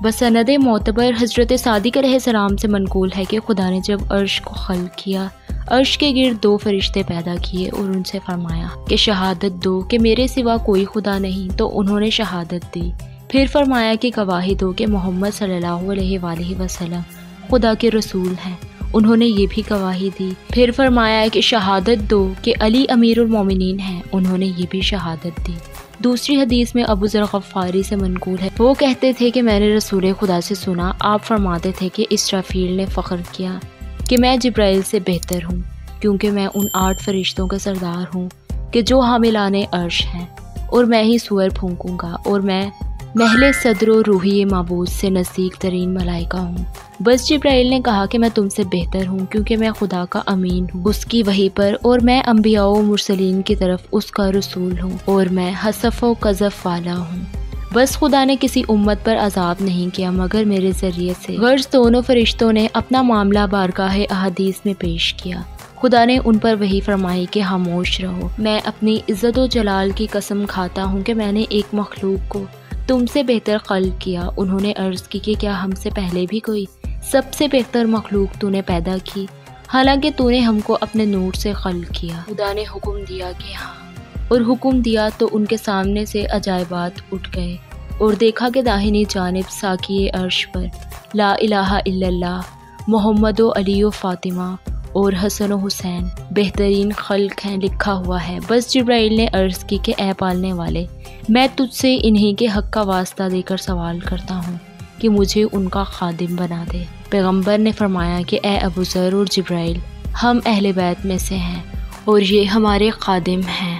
بسند معتبر حضرت صادق علیہ السلام سے منقول ہے کہ خدا نے جب عرش کو خلق کیا، عرش کے گرد 2 فرشتے پیدا کیے اور ان سے فرمایا کہ شہادت دو کہ میرے سوا کوئی خدا نہیں، تو انہوں نے شہادت دی۔ پھر فرمایا کہ گواہی دو کہ محمد صلی اللہ علیہ وآلہ وسلم خدا کے رسول ہیں، انہوں نے یہ بھی گواہی دی۔ پھر فرمایا کہ شہادت دو کہ علی امیر المومنین ہیں، انہوں نے یہ بھی شہادت دی۔ دوسری حدیث میں ابو ذر غفاری سے منقول ہے، وہ کہتے تھے کہ میں نے رسول خدا سے سنا، آپ فرماتے تھے کہ اسرافیل نے فخر کیا کہ میں جبرائیل سے بہتر ہوں، کیونکہ میں ان 8 فرشتوں کا سردار ہوں کہ جو حاملان عرش ہیں، اور میں ہی سور پھونکوں گا، اور میں محل صدر و روحی معبود سے نزدیک ترین ملائکہ ہوں۔ بس جبرائیل نے کہا کہ میں تم سے بہتر ہوں، کیونکہ میں خدا کا امین ہوں اس کی وحی پر، اور میں انبیاء و مرسلین کی طرف اس کا رسول ہوں، اور میں حصف و قذف والا ہوں۔ بس خدا نے کسی امت پر عذاب نہیں کیا مگر میرے ذریعے سے۔ غرض دونوں فرشتوں نے اپنا معاملہ بارگاہ احادیث میں پیش کیا۔ خدا نے ان پر وحی فرمائی کہ خاموش رہو، میں اپنی عزت و جلال کی قسم کھاتا ہوں کہ میں نے ایک مخلوق کو تم سے بہتر خلق کیا۔ انہوں نے عرض کی کہ کیا ہم سے پہلے بھی کوئی سب سے بہتر مخلوق تو نے پیدا کی، حالانکہ تو نے ہم کو اپنے نور سے خلق کیا۔ خدا نے حکم دیا کہ ہاں، اور حکم دیا تو ان کے سامنے سے عجائبات اٹھ گئے، اور دیکھا کہ داہنی جانب ساقی عرش پر لا الہ الا اللہ، محمد و علی و فاطمہ اور حسن و حسین بہترین خلق ہیں لکھا ہوا ہے۔ بس جبرائیل نے عرض کی کہ اے پالنے والے، میں تجھ سے انہی کے حق کا واسطہ دے کر سوال کرتا ہوں کہ مجھے ان کا خادم بنا دے۔ پیغمبر نے فرمایا کہ اے ابو ذر اور جبرائیل، ہم اہل بیت میں سے ہیں اور یہ ہمارے خادم ہیں۔